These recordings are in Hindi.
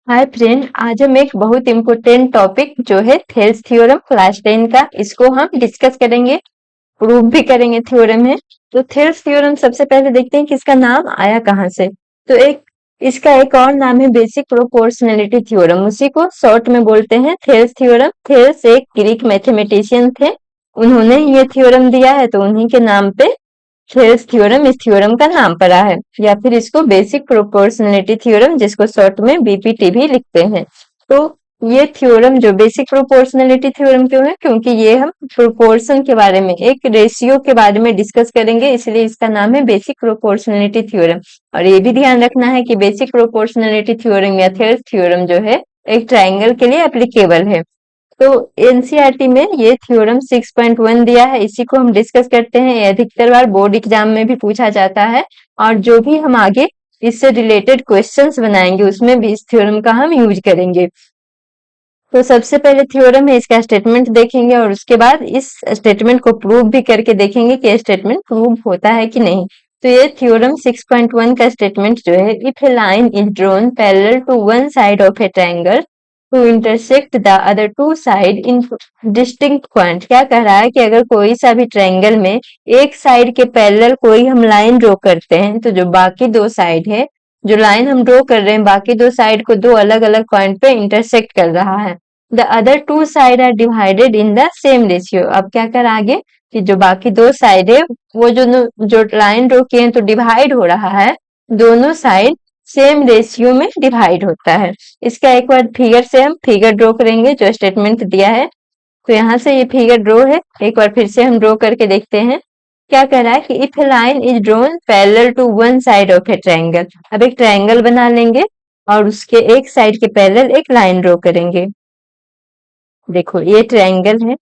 हाय फ्रेंड, आज हम एक बहुत इम्पोर्टेंट टॉपिक जो है थेल्स थ्योरम क्लास 10 का, इसको हम डिस्कस करेंगे, प्रूव भी करेंगे थ्योरम है। तो थेल्स थ्योरम सबसे पहले देखते हैं कि इसका नाम आया कहाँ से। तो इसका एक और नाम है बेसिक प्रोपोर्शनैलिटी थ्योरम, उसी को शॉर्ट में बोलते हैं थेल्स थ्योरम। थेल्स एक ग्रीक मैथमेटिशियन थे, उन्होंने ये थ्योरम दिया है, तो उन्हीं के नाम पे थेल्स थ्योरम इस थ्योरम का नाम पड़ा है, या फिर इसको बेसिक प्रोपोर्शनैलिटी थ्योरम, जिसको शॉर्ट में बीपीटी भी लिखते हैं। तो ये थ्योरम जो बेसिक प्रोपोर्शनैलिटी थ्योरम क्यों है, क्योंकि ये हम प्रोपोर्शन के बारे में, एक रेशियो के बारे में डिस्कस करेंगे, इसलिए इसका नाम है बेसिक प्रोपोर्शनैलिटी थ्योरम। और ये भी ध्यान रखना है कि बेसिक प्रोपोर्शनैलिटी थ्योरम या थेल्स थ्योरम जो है एक ट्राइंगल के लिए एप्लीकेबल है। तो एनसीईआरटी में ये थ्योरम 6.1 दिया है, इसी को हम डिस्कस करते हैं। ये अधिकतर बार बोर्ड एग्जाम में भी पूछा जाता है, और जो भी हम आगे इससे रिलेटेड क्वेश्चंस बनाएंगे उसमें भी इस थ्योरम का हम यूज करेंगे। तो सबसे पहले थ्योरम है, इसका स्टेटमेंट देखेंगे और उसके बाद इस स्टेटमेंट को प्रूव भी करके देखेंगे कि स्टेटमेंट प्रूव होता है कि नहीं। तो ये थ्योरम 6.1 का स्टेटमेंट जो है, if a line is drawn parallel to one side of a triangle to intersect the other two side in distinct point. क्या कह रहा है कि अगर कोई सा भी ट्रायंगल में एक साइड के पैरेलल कोई हम लाइन ड्रॉ करते हैं, तो जो बाकी दो साइड है, जो लाइन हम ड्रॉ कर रहे हैं बाकी दो साइड को दो अलग अलग पॉइंट पे इंटरसेक्ट कर रहा है। The other two side are divided in the same ratio. अब क्या कर आगे कि जो बाकी दो साइड है, वो जो लाइन ड्रॉ किए हैं तो डिवाइड हो रहा है, दोनों साइड सेम रेशियो में डिवाइड होता है। इसका एक बार फिगर से हम फिगर ड्रॉ करेंगे जो स्टेटमेंट दिया है। तो यहाँ से ये फिगर ड्रॉ है, एक बार फिर से हम ड्रॉ करके देखते हैं। क्या कह रहा है कि if a line is drawn parallel to one side of a triangle. अब एक ट्रायंगल बना लेंगे और उसके एक साइड के पैरेलल एक लाइन ड्रॉ करेंगे। देखो ये ट्रायंगल है,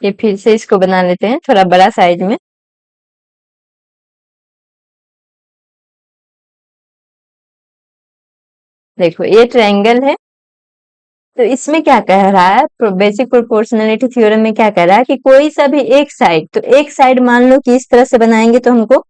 ये फिर से इसको बना लेते हैं थोड़ा बड़ा साइज में। देखो ये ट्रायंगल है। तो इसमें क्या कह रहा है, बेसिक प्रोपोर्शनैलिटी थ्योरम में क्या कह रहा है कि कोई सा भी एक साइड, तो एक साइड मान लो कि इस तरह से बनाएंगे तो हमको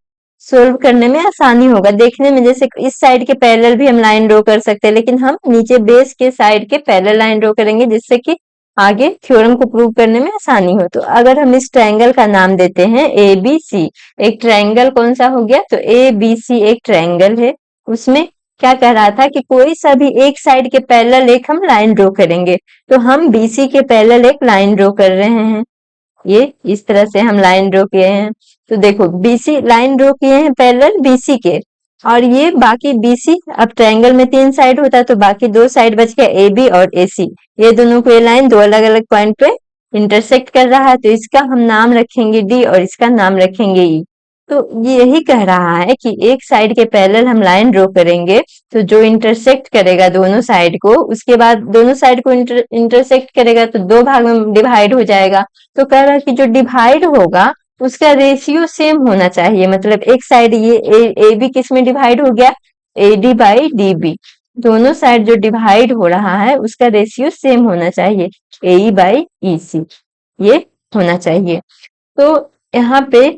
सोल्व करने में आसानी होगा। देखने में जैसे इस साइड के पैरेलल भी हम लाइन ड्रॉ कर सकते हैं, लेकिन हम नीचे बेस के साइड के पैरेलल लाइन ड्रॉ करेंगे, जिससे कि आगे थ्योरम को प्रूव करने में आसानी हो। तो अगर हम इस ट्रायंगल का नाम देते हैं ए बी सी, एक ट्रायंगल कौन सा हो गया, तो ए बी सी एक ट्रायंगल है। उसमें क्या कह रहा था कि कोई सा भी एक साइड के पैरेलल एक हम लाइन ड्रॉ करेंगे। तो हम बीसी के पैरेलल एक लाइन ड्रॉ कर रहे हैं, ये इस तरह से हम लाइन ड्रॉ किए हैं। तो देखो बीसी लाइन ड्रॉ किए हैं पैरेलल बीसी के, और ये बाकी बीसी, अब ट्रायंगल में तीन साइड होता है तो बाकी दो साइड बच गया ए बी और ए सी। ये दोनों को ये लाइन दो अलग अलग पॉइंट पे इंटरसेक्ट कर रहा है, तो इसका हम नाम रखेंगे डी और इसका नाम रखेंगे ई। तो ये यही कह रहा है कि एक साइड के पैरेलल हम लाइन ड्रॉ करेंगे, तो जो इंटरसेक्ट करेगा दोनों साइड को, उसके बाद दोनों साइड को इंटरसेक्ट करेगा तो दो भाग में डिवाइड हो जाएगा। तो कह रहा है कि जो डिवाइड होगा उसका रेशियो सेम होना चाहिए, मतलब एक साइड ये ए बी किस में डिवाइड हो गया, A D by D B. दोनों साइड जो डिवाइड हो रहा है उसका रेशियो सेम होना चाहिए, ए ई बाई ई सी, ये होना चाहिए। तो यहाँ पे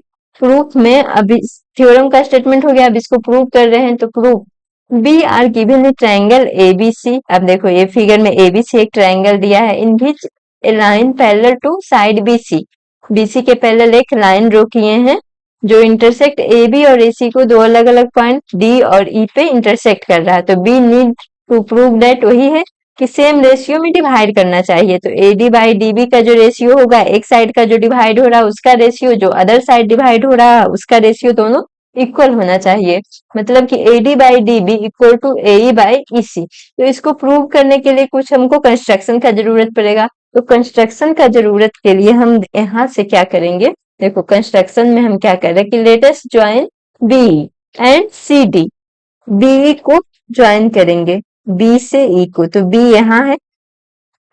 प्रूफ में अभी थ्योरम का स्टेटमेंट हो गया, अब इसको प्रूव कर रहे हैं। तो proof we are given triangle ABC. अब देखो ये फिगर में एबीसी एक ट्रायंगल दिया है, in which a line parallel to side BC, BC के पैरेलल एक लाइन ड्रॉ किए हैं जो इंटरसेक्ट ए बी और एसी को दो अलग अलग पॉइंट डी और ई पे इंटरसेक्ट कर रहा है। तो we need to prove that वही है कि सेम रेशियो में डिवाइड करना चाहिए। तो A D by D B का जो रेशियो होगा, एक साइड का जो डिवाइड हो रहा है उसका रेशियो, जो अदर साइड डिवाइड हो रहा है उसका रेशियो, दोनों इक्वल होना चाहिए। मतलब कि A D by D B equal to A E by E C. तो इसको प्रूव करने के लिए कुछ हमको कंस्ट्रक्शन का जरूरत पड़ेगा। तो कंस्ट्रक्शन का जरूरत के लिए हम यहाँ से क्या करेंगे, देखो कंस्ट्रक्शन में हम क्या कर रहे हैं कि let us join B and C D. B को ज्वाइन करेंगे बी से ई को, तो बी यहाँ है,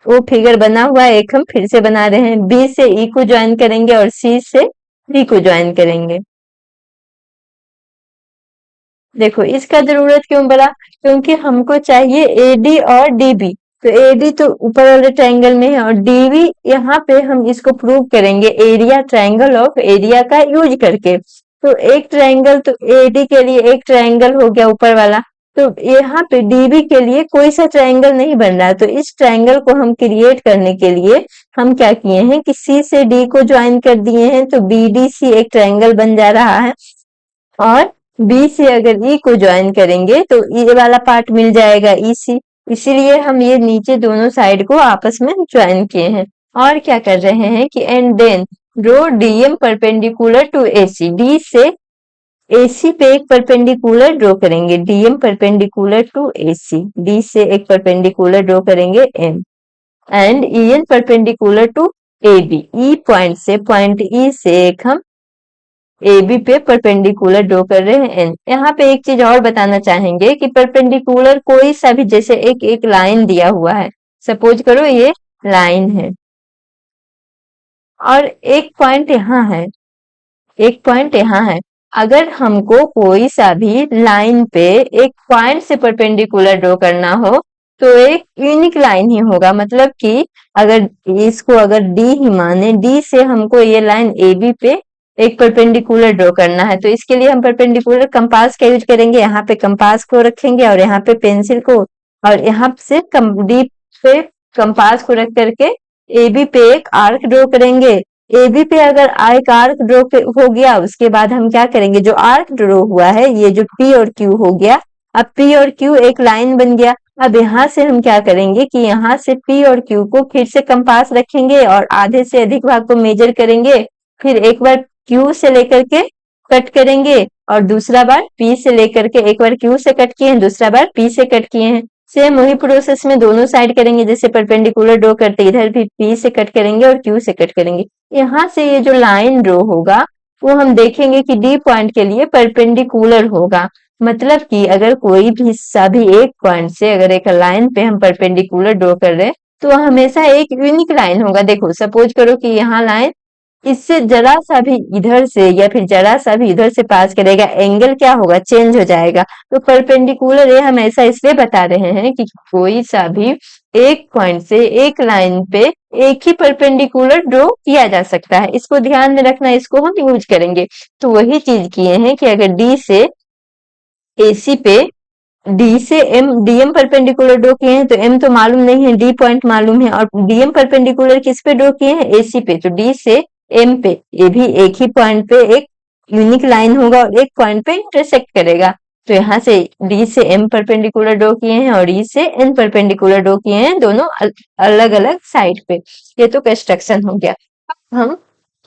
वो फिगर बना हुआ है, एक हम फिर से बना रहे हैं। बी से ई को ज्वाइन करेंगे और सी से डी को ज्वाइन करेंगे। देखो इसका जरूरत क्यों पड़ा, क्योंकि हमको चाहिए एडी और डीबी। तो एडी तो ऊपर वाले ट्रायंगल में है और डीबी यहाँ पे हम इसको प्रूव करेंगे एरिया, ट्रायंगल ऑफ एरिया का यूज करके। तो एक ट्रायंगल तो एडी के लिए एक ट्रायंगल हो गया ऊपर वाला, तो यहाँ पे डीबी के लिए कोई सा ट्रायंगल नहीं बन रहा, तो इस ट्रायंगल को हम क्रिएट करने के लिए हम क्या किए हैं कि सी से डी को ज्वाइन कर दिए हैं, तो बीडीसी एक ट्रायंगल बन जा रहा है, और बी से अगर ई को ज्वाइन करेंगे तो ये वाला पार्ट मिल जाएगा ईसी, इसीलिए हम ये नीचे दोनों साइड को आपस में ज्वाइन किए हैं। और क्या कर रहे हैं कि and then draw DM perpendicular to AC, D से एसी पे एक परपेंडिकुलर ड्रॉ करेंगे, DM perpendicular to AC, D से एक परपेंडिकुलर ड्रॉ करेंगे M, and EN perpendicular to AB, E point से पॉइंट ई से एक हम AB पे परपेंडिकुलर ड्रॉ कर रहे हैं एन। यहाँ पे एक चीज और बताना चाहेंगे कि परपेंडिकुलर कोई सा भी, जैसे एक एक लाइन दिया हुआ है, सपोज करो ये लाइन है और एक पॉइंट यहाँ है, एक पॉइंट यहाँ है, अगर हमको कोई सा भी लाइन पे एक पॉइंट से परपेंडिकुलर ड्रॉ करना हो तो एक यूनिक लाइन ही होगा, मतलब कि अगर इसको अगर डी ही माने, डी से हमको ये लाइन AB पे एक परपेंडिकुलर ड्रॉ करना है, तो इसके लिए हम परपेंडिकुलर कंपास का यूज करेंगे, यहाँ पे कंपास को रखेंगे और यहाँ पे पेंसिल को, और यहाँ से डी पे कंपास को रख करके AB पे एक आर्क ड्रॉ करेंगे। AB पे अगर एक आर्क ड्रॉ हो गया, उसके बाद हम क्या करेंगे, जो आर्क ड्रॉ हुआ है ये जो P और Q हो गया, अब P और Q एक लाइन बन गया। अब यहाँ से हम क्या करेंगे कि यहाँ से P और Q को फिर से कंपास रखेंगे और आधे से अधिक भाग को मेजर करेंगे, फिर एक बार Q से लेकर के कट करेंगे और दूसरा बार P से लेकर के, एक बार Q से कट किए हैं, दूसरा बार P से कट किए हैं। सेम वही प्रोसेस में दोनों साइड करेंगे, जैसे परपेंडिकुलर ड्रॉ करते इधर भी P से कट करेंगे और Q से कट करेंगे। यहाँ से ये जो लाइन ड्रॉ होगा वो हम देखेंगे कि डी पॉइंट के लिए परपेंडिकुलर होगा, मतलब कि अगर कोई भी हिस्सा भी एक पॉइंट से अगर एक लाइन पे हम परपेंडिकुलर ड्रॉ कर रहे हैं तो हमेशा एक यूनिक लाइन होगा। देखो सपोज करो कि यहाँ लाइन इससे जरा सा भी इधर से या फिर जरा सा भी इधर से पास करेगा, एंगल क्या होगा, चेंज हो जाएगा। तो परपेंडिकुलर ये हम ऐसा इसलिए बता रहे हैं कि कोई सा भी एक पॉइंट से एक लाइन पे एक ही परपेंडिकुलर ड्रॉ किया जा सकता है, इसको ध्यान में रखना, इसको हम यूज करेंगे। तो वही चीज किए हैं कि अगर डी से AC पे डी से एम डीएम परपेंडिकुलर ड्रॉ किए हैं, तो एम तो मालूम नहीं है, डी पॉइंट मालूम है, और डीएम परपेंडिकुलर किस पे ड्रॉ किए हैं, AC पे, तो डी से एम पे ये भी एक ही पॉइंट पे एक यूनिक लाइन होगा और एक पॉइंट पे इंटरसेक्ट करेगा। तो यहाँ से डी से एम परपेंडिकुलर ड्रॉ किए हैं और ई से एन परपेंडिकुलर ड्रॉ किए हैं, दोनों अलग अलग साइड पे। ये तो कंस्ट्रक्शन हो गया। अब हम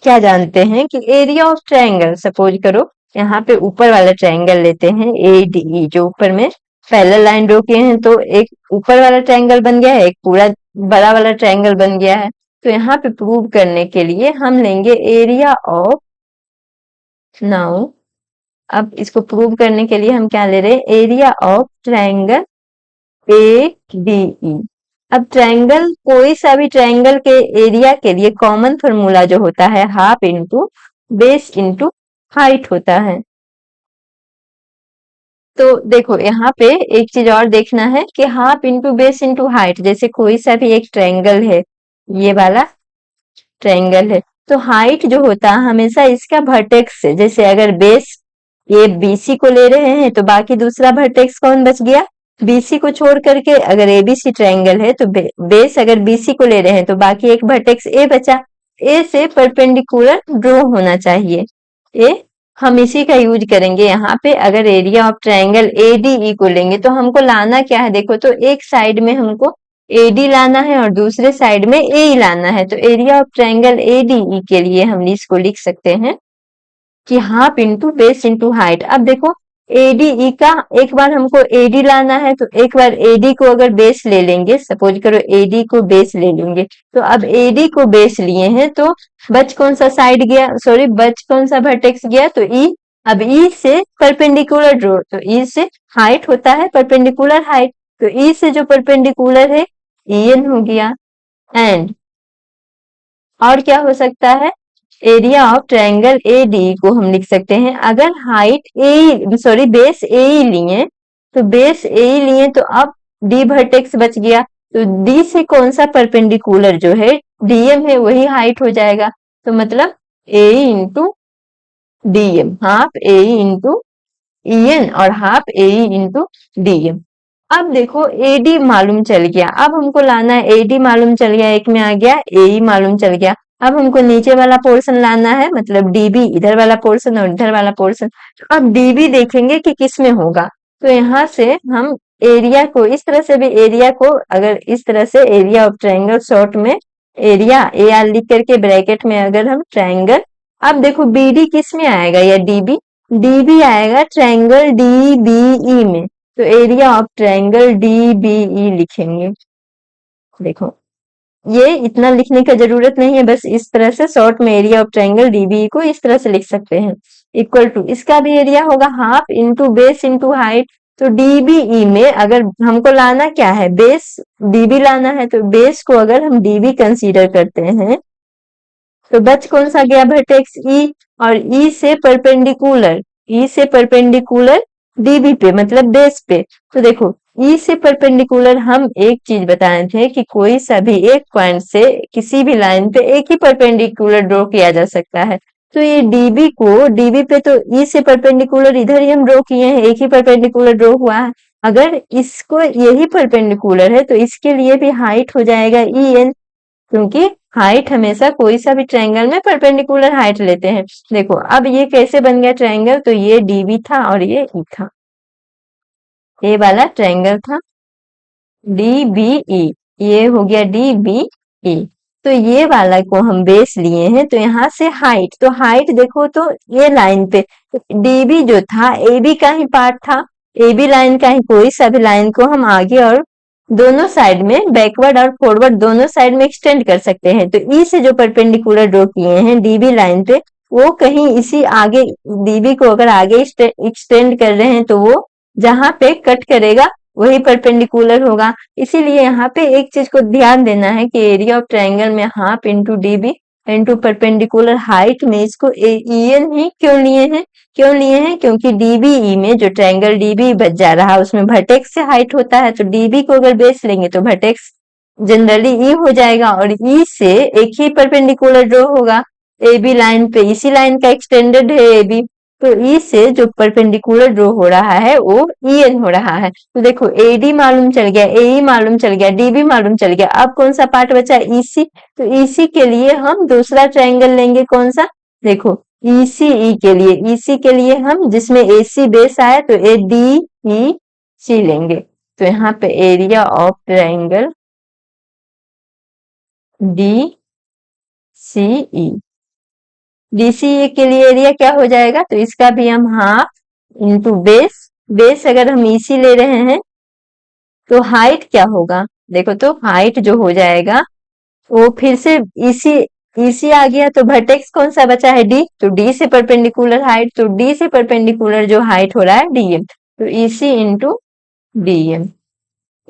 क्या जानते हैं कि एरिया ऑफ ट्रायंगल, सपोज करो यहाँ पे ऊपर वाला ट्रायंगल लेते हैं ADE, जो ऊपर में पैरेलल लाइन ड्रॉ किए हैं, तो एक ऊपर वाला ट्रायंगल बन गया है, एक पूरा बड़ा वाला ट्रायंगल बन गया है। तो यहाँ पे प्रूव करने के लिए हम लेंगे एरिया ऑफ, नाउ अब इसको प्रूव करने के लिए हम क्या ले रहे हैं, एरिया ऑफ ट्रायंगल ADE। अब ट्रायंगल, कोई सा भी ट्रायंगल के एरिया के लिए कॉमन फॉर्मूला जो होता है half into base into height होता है। तो देखो यहाँ पे एक चीज और देखना है कि half into base into height, जैसे कोई सा भी एक ट्रायंगल है, ये वाला ट्रायंगल है, तो हाइट जो होता है हमेशा इसका वर्टेक्स से, जैसे अगर बेस ये BC को ले रहे हैं तो बाकी दूसरा वर्टेक्स कौन बच गया, BC को छोड़ करके, अगर ABC ट्रायंगल है तो बेस अगर BC को ले रहे हैं तो बाकी एक वर्टेक्स A बचा, A से परपेंडिकुलर ड्रॉ होना चाहिए। ए हम इसी का यूज करेंगे यहाँ पे। अगर एरिया ऑफ ट्रायंगल ADE को लेंगे तो हमको लाना क्या है, देखो तो एक साइड में हमको AD लाना है और दूसरे साइड में AE लाना है। तो एरिया ऑफ ट्रायंगल ADE के लिए हम इसको लिख सकते हैं कि half into base into height. अब देखो ADE का एक बार हमको AD लाना है, तो एक बार AD को अगर बेस ले लेंगे, सपोज करो AD को बेस ले लेंगे, तो अब AD को बेस लिए हैं तो बच कौन सा साइड गया, सॉरी बच कौन सा वर्टेक्स गया, तो E। अब E से परपेंडिकुलर ड्रॉ, तो E से हाइट होता है परपेंडिकुलर हाइट, तो E से जो परपेंडिकुलर है EN हो गया। एंड और क्या हो सकता है, एरिया ऑफ ट्रायंगल ADE को हम लिख सकते हैं, अगर हाइट बेस AE लिए, तो बेस AE लिए तो अब D वर्टेक्स बच गया, तो D से कौन सा परपेंडिकुलर जो है DM है वही हाइट हो जाएगा, तो मतलब AE इंटू डीएम, हाफ एई इंटू ईएन और हाफ एई इंटू डीएम। अब देखो एडी मालूम चल गया, अब हमको लाना है एडी मालूम चल गया, एक में आ गया एई मालूम चल गया। अब हमको नीचे वाला पोर्शन लाना है, मतलब डीबी इधर वाला पोर्शन और इधर वाला पोर्शन। अब डीबी देखेंगे कि किस में होगा, तो यहाँ से हम एरिया को इस तरह से भी, एरिया को अगर इस तरह से एरिया ऑफ ट्रायंगल शॉर्ट में एरिया ए आर लिख करके ब्रैकेट में अगर हम ट्रायंगल, अब देखो बीडी किस में आएगा या डीबी, डीबी आएगा ट्रायंगल डीबीई में, तो एरिया ऑफ ट्रायंगल डीबीई लिखेंगे। देखो ये इतना लिखने का जरूरत नहीं है, बस इस तरह से शॉर्ट में एरिया ऑफ ट्रायंगल डीबीई को इस तरह से लिख सकते हैं। इक्वल टू इसका भी एरिया होगा half into base into height, तो डीबीई में अगर हमको लाना क्या है, बेस डीबी लाना है, तो बेस को अगर हम डीबी कंसीडर करते हैं तो बच कौन सा गया, वर्टेक्स ई, और ई से परपेंडिकुलर, ई से परपेंडिकुलर डीबी पे मतलब बेस पे। तो देखो ई से परपेंडिकुलर हम एक चीज बताए थे कि कोई सा भी एक पॉइंट से किसी भी लाइन पे एक ही परपेंडिकुलर ड्रॉ किया जा सकता है। तो ये डीबी को, डीबी पे तो ई से परपेंडिकुलर इधर ही हम ड्रॉ किए हैं, एक ही परपेंडिकुलर ड्रॉ हुआ है। अगर इसको यही परपेंडिकुलर है तो इसके लिए भी हाइट हो जाएगा ई एन, क्योंकि हाइट हमेशा कोई सा भी ट्रायंगल में परपेंडिकुलर हाइट लेते हैं। देखो अब ये कैसे बन गया ट्रायंगल, तो ये डीबी था और ये ई था, ये वाला ट्रायंगल था डीबीई, ये हो गया डीबीई। तो ये वाला को हम बेस लिए हैं, तो यहाँ से हाइट, तो हाइट देखो तो ये लाइन पे डीबी जो था एबी का ही पार्ट था, एबी लाइन का ही कोई सा भी लाइन को हम आगे और दोनों साइड में, बैकवर्ड और फॉरवर्ड दोनों साइड में एक्सटेंड कर सकते हैं। तो ई से जो परपेंडिकुलर ड्रॉ किए हैं डीबी लाइन पे, वो कहीं इसी आगे डीबी को अगर आगे एक्सटेंड कर रहे हैं तो वो जहां पे कट करेगा वही परपेंडिकुलर होगा। इसीलिए यहाँ पे एक चीज को ध्यान देना है कि एरिया ऑफ ट्रायंगल में half into DB into perpendicular height में इसको एन ही क्यों लिए हैं, क्योंकि डीबीई में जो ट्रायंगल डीबी बच जा रहा है उसमें वर्टेक्स से हाइट होता है, तो डीबी को अगर बेस लेंगे तो वर्टेक्स जनरली ई हो जाएगा और ई से एक ही परपेंडिकुलर ड्रॉ होगा ए बी लाइन पे, इसी लाइन का एक्सटेंडेड है ए बी, तो ई से जो परपेंडिकुलर ड्रॉ हो रहा है वो ई एन हो रहा है। तो देखो ए डी मालूम चल गया, ए ई मालूम चल गया, डी बी मालूम चल गया, अब कौन सा पार्ट बचा, ई सी। तो ई सी के लिए हम दूसरा ट्रायंगल लेंगे, कौन सा, देखो ई सी ई के लिए, ई सी के लिए हम जिसमें ए सी बेस आया तो ए डी ई सी लेंगे। तो यहाँ पे area of triangle D C E, DCA के लिए एरिया क्या हो जाएगा, तो इसका भी हम हाफ इंटू बेस, बेस अगर हम इसी ले रहे हैं तो हाइट क्या होगा, देखो तो हाइट जो हो जाएगा वो फिर से इसी, इसी आ गया, तो वर्टेक्स कौन सा बचा है डी, तो डी से परपेंडिकुलर हाइट, तो डी से परपेंडिकुलर जो हाइट हो रहा है डीएम, तो इसी इंटू डीएम,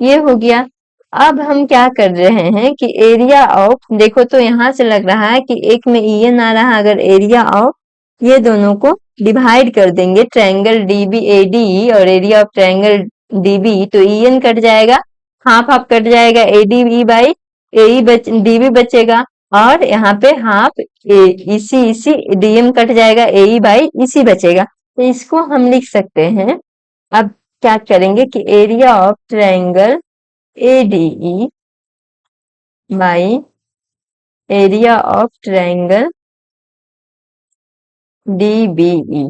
ये हो गया। अब हम क्या कर रहे हैं कि एरिया ऑफ, देखो तो यहां से लग रहा है कि एक में ईएन आ रहा है, अगर एरिया ऑफ ये दोनों को डिवाइड कर देंगे ट्रायंगल डीबी एडी और एरिया ऑफ ट्रायंगल डीबी, तो ईएन कट जाएगा, हाफ हाफ कट जाएगा, एडीबी बाई एई डीबी बचेगा, और यहाँ पे हाफ इसी इसी डीएम कट जाएगा, एई बाई इसी बचेगा। तो इसको हम लिख सकते हैं, अब क्या करेंगे कि area of triangle ADE by area of triangle DBE।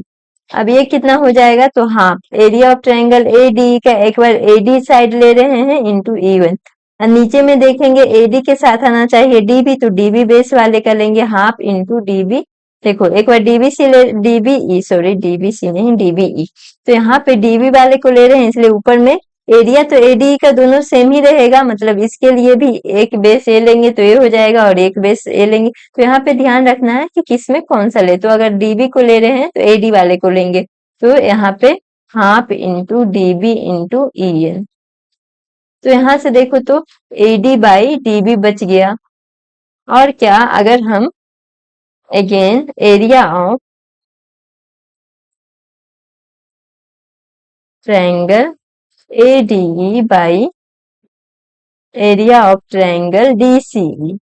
अब ये कितना हो जाएगा, तो half area of triangle ADE का एक बार AD साइड ले रहे हैं इंटू E1, और नीचे में देखेंगे AD के साथ आना चाहिए DB, तो DB बेस वाले का लेंगे हाफ इंटू DB। देखो एक बार DBC ले, DBE सॉरी DBC नहीं DBE, तो यहाँ पे DB वाले को ले रहे हैं इसलिए ऊपर में एरिया तो एडी का दोनों सेम ही रहेगा, मतलब इसके लिए भी एक बेस ए लेंगे तो ए हो जाएगा और एक बेस ए लेंगे, तो यहाँ पे ध्यान रखना है कि किस में कौन सा ले, तो अगर डीबी को ले रहे हैं तो एडी वाले को लेंगे, तो यहाँ पे half into DB into E N, तो यहाँ से देखो तो एडी बाई डीबी बच गया। और क्या, अगर हम again area of triangle ADE by area of triangle DCE,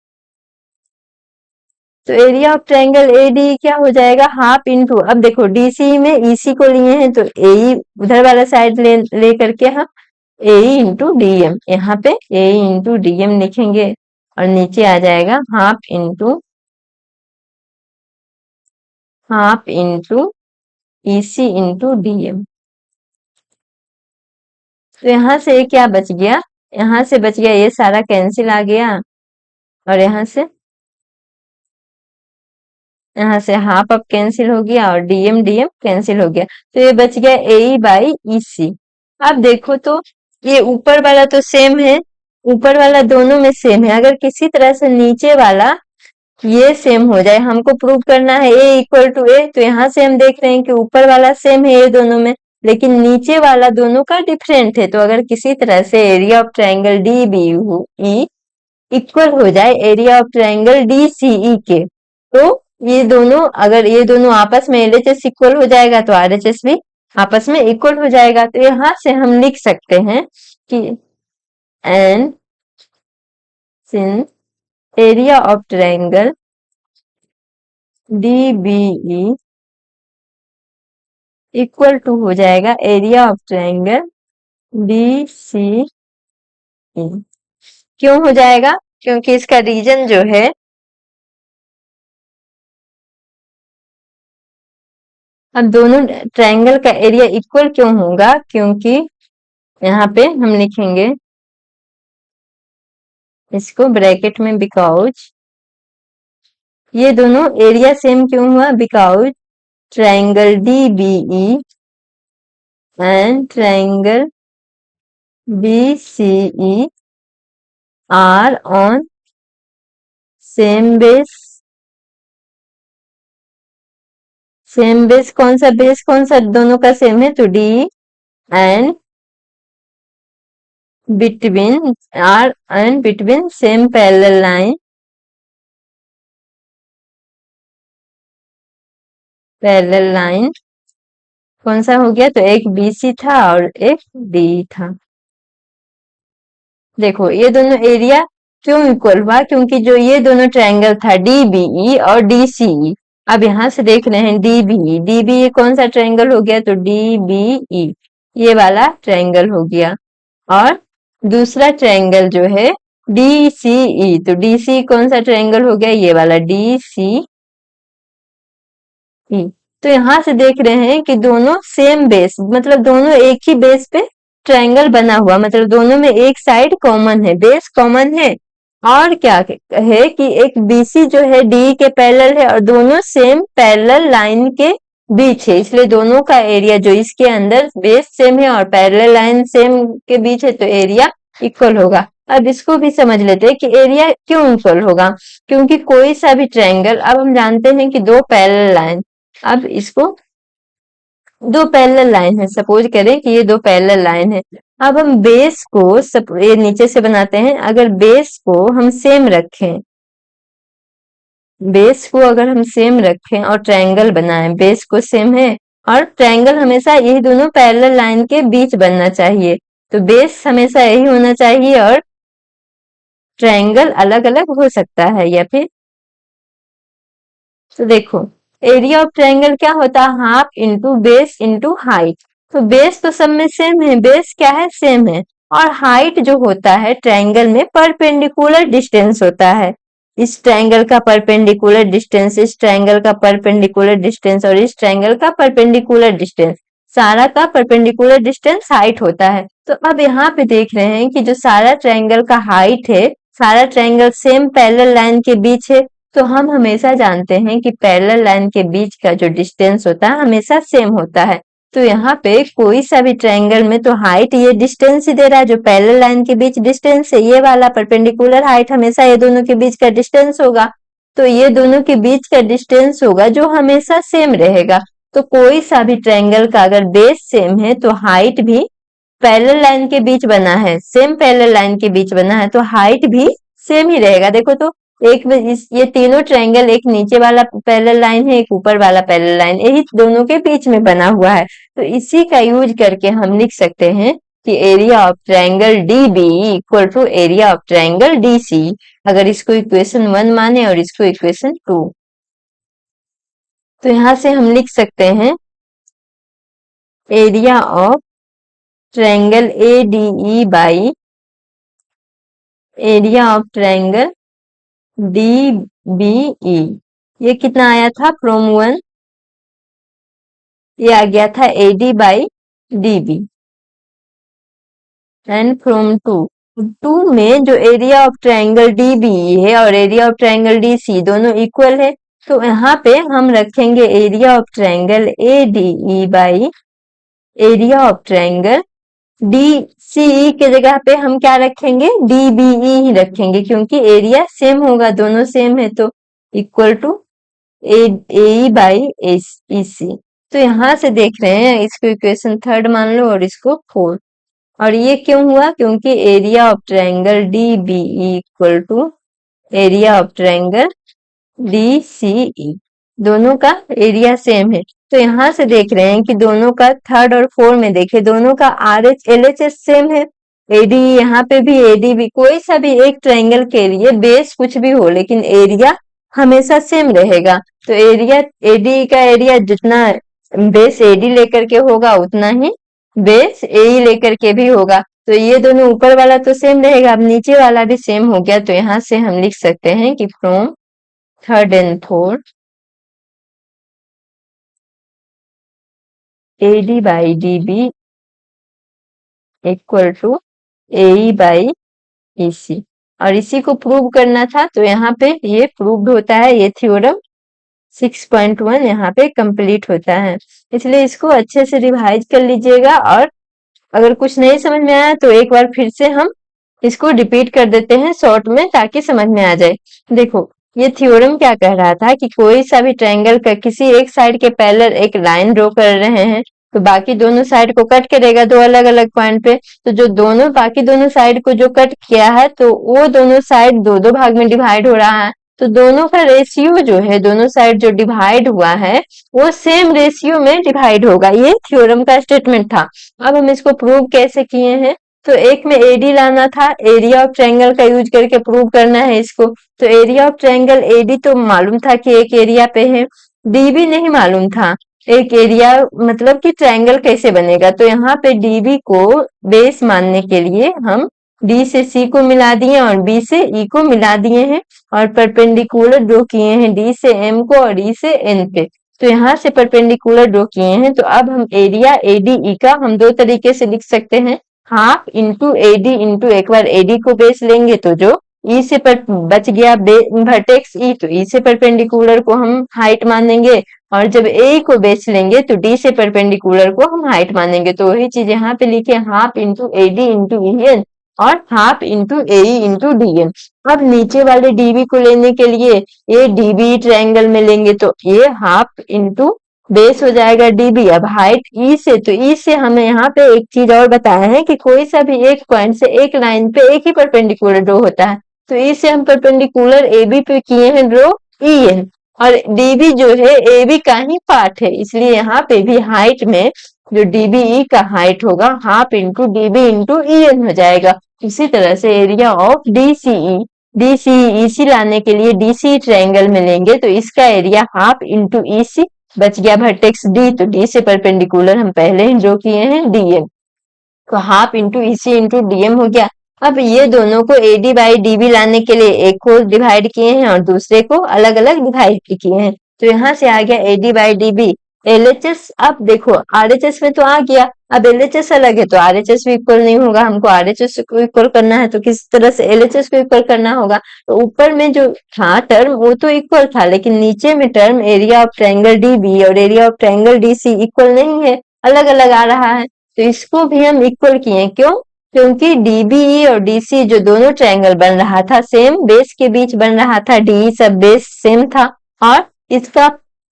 तो एरिया ऑफ ट्रायंगल एडी क्या हो जाएगा, हाफ इंटू, अब देखो डीसी में ईसी को लिए हैं तो एई उधर वाला साइड ले करके हम एई इंटू डीएम, यहाँ पे एई इंटू डीएम लिखेंगे और नीचे आ जाएगा half into EC into DM. तो यहाँ से क्या बच गया, यहाँ से बच गया, ये सारा कैंसिल आ गया और यहाँ से हाफ अप कैंसिल हो गया और डीएम डीएम कैंसिल हो गया, तो ये बच गया ए बाई ईसी। अब देखो तो ये ऊपर वाला तो सेम है, ऊपर वाला दोनों में सेम है, अगर किसी तरह से नीचे वाला ये सेम हो जाए, हमको प्रूव करना है ए इक्वल टू ए, तो यहाँ से हम देख रहे हैं कि ऊपर वाला सेम है ये दोनों में, लेकिन नीचे वाला दोनों का डिफरेंट है। तो अगर किसी तरह से area of triangle D B E equal हो जाए area of triangle D C E के, तो ये दोनों, अगर ये दोनों आपस में एलएचएस इक्वल हो जाएगा तो आरएचएस भी आपस में इक्वल हो जाएगा। तो यहाँ से हम लिख सकते हैं कि and since area of triangle DBE equal to हो जाएगा एरिया ऑफ ट्रायंगल DCE। क्यों हो जाएगा, क्योंकि इसका रीजन जो है, अब दोनों ट्रायंगल का एरिया इक्वल क्यों होगा, क्योंकि यहाँ पे हम लिखेंगे इसको ब्रैकेट में, बिकॉज ये दोनों एरिया सेम क्यों हुआ, because triangle DBE and triangle BCE are on same base. Same base कौन सा, बेस कौन सा, दोनों का सेम है तो डी, and between are and between same parallel line, parallel line कौन सा हो गया, तो एक BC था और एक D था। देखो ये दोनों एरिया क्यों इक्वल हुआ, क्योंकि जो ये दोनों ट्रायंगल था DBE और DCE, अब यहाँ से देख रहे हैं DBE कौन सा ट्रायंगल हो गया, तो DBE ये वाला ट्रायंगल हो गया, और दूसरा ट्रायंगल जो है DCE, तो DCE कौन सा ट्रायंगल हो गया, ये वाला DCE। तो यहाँ से देख रहे हैं कि दोनों सेम बेस, मतलब दोनों एक ही बेस पे ट्रायंगल बना हुआ, मतलब दोनों में एक साइड कॉमन है, बेस कॉमन है, और क्या है कि एक BC जो है D के पैरेलल है और दोनों सेम पैरेलल लाइन के बीच है, इसलिए दोनों का एरिया जो इसके अंदर बेस सेम है और पैरेलल लाइन सेम के बीच है, तो एरिया इक्वल होगा। अब इसको भी समझ लेते हैं कि एरिया क्यों इक्वल होगा, क्योंकि कोई सा भी ट्रायंगल, अब हम जानते हैं कि दो पैरेलल लाइन, अब इसको दो पैरेलल लाइन है, सपोज करें कि ये दो पैरेलल लाइन है, अब हम बेस को ये नीचे से बनाते हैं, अगर बेस को हम सेम रखें, बेस को अगर हम सेम रखें और ट्रायंगल बनाएं, बेस को सेम है और ट्रायंगल हमेशा यही दोनों पैरेलल लाइन के बीच बनना चाहिए, तो बेस हमेशा यही होना चाहिए और ट्रायंगल अलग अलग हो सकता है, या फिर, तो देखो एरिया ऑफ ट्रायंगल क्या होता है, half into base into height, तो बेस तो सब में सेम है, बेस क्या है, सेम है, और हाइट जो होता है ट्रायंगल में परपेंडिकुलर डिस्टेंस होता है, इस ट्रायंगल का परपेंडिकुलर डिस्टेंस, इस ट्रायंगल का परपेंडिकुलर डिस्टेंस और इस ट्रायंगल का परपेंडिकुलर डिस्टेंस, सारा का परपेंडिकुलर डिस्टेंस हाइट होता है। तो अब यहाँ पे देख रहे हैं कि जो सारा ट्रायंगल का हाइट है, सारा ट्रायंगल सेम पैरेलल लाइन के बीच है, तो हम हमेशा जानते हैं कि पैरेलल लाइन के बीच का जो डिस्टेंस होता है हमेशा सेम होता है, तो यहाँ पे कोई सा भी ट्रायंगल में तो हाइट ये डिस्टेंस ही दे रहा है, जो पैरेलल लाइन के बीच डिस्टेंस है, ये वाला परपेंडिकुलर हाइट हमेशा ये दोनों के बीच का डिस्टेंस होगा, तो ये दोनों के बीच का डिस्टेंस होगा जो हमेशा सेम रहेगा। तो कोई सा भी ट्रायंगल का अगर बेस सेम है तो हाइट भी पैरेलल लाइन के बीच बना है, सेम पैरेलल लाइन के बीच बना है, तो हाइट भी सेम ही रहेगा। देखो तो एक ये तीनों ट्रायंगल, एक नीचे वाला पैरेलल लाइन है, एक ऊपर वाला पैरेलल लाइन, यही दोनों के बीच में बना हुआ है, तो इसी का यूज करके हम लिख सकते हैं कि area of triangle DB equal to area of triangle DC, अगर इसको इक्वेशन 1 माने और इसको इक्वेशन 2। तो यहां से हम लिख सकते हैं area of triangle ADE by area of triangle DBE। ये कितना आया था फ्रॉम 1, ये आ गया था AD by DB, and from 2 में जो एरिया ऑफ ट्रायंगल DBE है और एरिया ऑफ ट्रायंगल DC दोनों इक्वल है, तो यहाँ पे हम रखेंगे area of triangle ADE by area of triangle DCE के जगह पे हम क्या रखेंगे, DBE ही रखेंगे, क्योंकि एरिया सेम होगा, दोनों सेम है, तो equal to AE by EC। तो यहाँ से देख रहे हैं, इसको इक्वेशन 3 मान लो और इसको 4। और ये क्यों हुआ, क्योंकि area of triangle DBE equal to area of triangle DCE, दोनों का एरिया सेम है। तो यहाँ से देख रहे हैं कि दोनों का 3 और 4 में देखे, दोनों का RH LHS सेम है। AD यहाँ पे भी AD भी, कोई सा भी एक ट्रायंगल के लिए बेस कुछ भी हो लेकिन एरिया हमेशा सेम रहेगा। तो एरिया AD का एरिया जितना बेस AD लेकर के होगा उतना ही बेस AE लेकर के भी होगा। तो ये दोनों ऊपर वाला तो सेम रहेगा, अब नीचे वाला भी सेम हो गया। तो यहाँ से हम लिख सकते हैं कि from 3rd and 4th AD by DB equal to AE by EC, और इसी को प्रूव करना था। तो यहाँ पे ये प्रूव्ड होता है, ये थ्योरम 6.1 यहाँ पे कंप्लीट होता है। इसलिए इसको अच्छे से रिवाइज कर लीजिएगा, और अगर कुछ नहीं समझ में आया तो एक बार फिर से हम इसको रिपीट कर देते हैं शॉर्ट में, ताकि समझ में आ जाए। देखो, ये थ्योरम क्या कह रहा था कि कोई सा भी ट्रायंगल का किसी एक साइड के पैरेलल एक लाइन ड्रॉ कर रहे हैं, तो बाकी दोनों साइड को कट करेगा दो अलग अलग पॉइंट पे। तो जो दोनों बाकी दोनों साइड को जो कट किया है, तो वो दोनों साइड दो दो भाग में डिवाइड हो रहा है। तो दोनों का रेशियो जो है, दोनों साइड जो डिवाइड हुआ है वो सेम रेशियो में डिवाइड होगा। ये थ्योरम का स्टेटमेंट था। अब हम इसको प्रूव कैसे किए हैं, तो एक में AD लाना था, एरिया ऑफ ट्रायंगल का यूज करके प्रूव करना है इसको। तो एरिया ऑफ ट्रायंगल AD तो मालूम था कि एक एरिया पे है, DB नहीं मालूम था एक एरिया मतलब कि ट्रायंगल कैसे बनेगा। तो यहाँ पे DB को बेस मानने के लिए हम D से C को मिला दिए और B से E को मिला दिए हैं, और परपेंडिकुलर ड्रॉ किए हैं D से M को और E से N पे। तो यहाँ से परपेंडिकुलर ड्रॉ किए हैं। तो अब हम एरिया ADE का हम दो तरीके से लिख सकते हैं, हाफ इंटू AD इंटू, एक बार AD को बेस लेंगे तो जो E से बच गया वर्टेक्स E, तो E से परपेंडिकुलर को हम हाइट मानेंगे, और जब A को बेस लेंगे तो D से परपेंडिकुलर को हम हाइट मानेंगे। तो वही चीज यहाँ पे लिखे, half into AD into EN और half into AE into DN। अब नीचे वाले DB को लेने के लिए ये DB ट्रायंगल में लेंगे, तो ये हाफ इंटू बेस हो जाएगा DB। अब हाइट E से, तो E से हमें यहाँ पे एक चीज और बताया है कि कोई सा भी एक पॉइंट से एक लाइन पे एक ही परपेंडिकुलर ड्रॉ होता है। तो E से हम परपेंडिकुलर AB पे किए हैं ड्रॉ EN, और DB जो है AB का ही पार्ट है, इसलिए यहाँ पे भी हाइट में जो DBE का हाइट होगा half into DB into EN हो जाएगा। इसी तरह से एरिया ऑफ DCE EC लाने के लिए DC ट्रायंगल में लेंगे, तो इसका एरिया हाफ इंटू EC, बच गया वर्टेक्स D, तो D से परपेंडिकुलर हम पहले ही ड्रॉ किए हैं DM, तो half into EC into DM हो गया। अब ये दोनों को AD बाई DB लाने के लिए एक को डिवाइड किए हैं और दूसरे को अलग अलग डिवाइड किए हैं। तो यहाँ से आ गया AD बाई DB। LHS, अब देखो RHS में तो आ गया, अब LHS अलग है तो RHS भी इक्वल नहीं होगा, हमको RHS को इक्वल करना है, तो किस तरह से LHS को इक्वल करना होगा। तो ऊपर में जो था टर्म वो तो इक्वल था, लेकिन नीचे में term area of triangle DB और area of triangle DC equal नहीं है, अलग अलग आ रहा है। तो इसको भी हम इक्वल किए, क्यों, क्योंकि DBE और DC जो दोनों ट्रायंगल बन रहा था सेम बेस के बीच बन रहा था, DE सब बेस सेम था, और इसका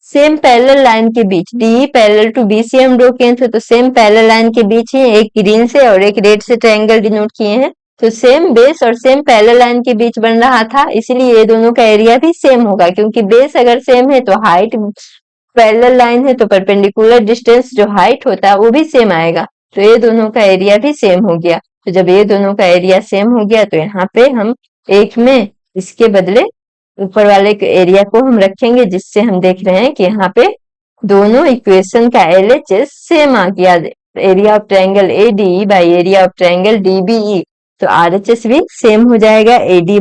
सेम पैरेलल लाइन के बीच DE पैरेलल टू BC हम ड्रॉ किए थे, तो सेम पैरेलल लाइन के बीच ही एक ग्रीन से और एक रेड से ट्रायंगल डिनोट किए हैं। तो सेम बेस और सेम पैरेलल लाइन के बीच बन रहा था, इसलिए ये दोनों का एरिया भी सेम होगा, क्योंकि बेस अगर सेम है तो हाइट, पैरेलल लाइन है तो परपेंडिकुलर डिस्टेंस जो हाइट होता है वो भी सेम आएगा। तो ये दोनों का एरिया भी सेम हो गया। तो जब ये दोनों का एरिया सेम हो गया तो यहाँ पे हम एक में इसके बदले ऊपर वाले एरिया को हम रखेंगे, जिससे हम देख रहे हैं कि यहाँ पे दोनों इक्वेशन का LHS सेम आ गया। Area of triangle ADE by area of triangle DBE, तो RHS भी सेम हो जाएगा AD बाई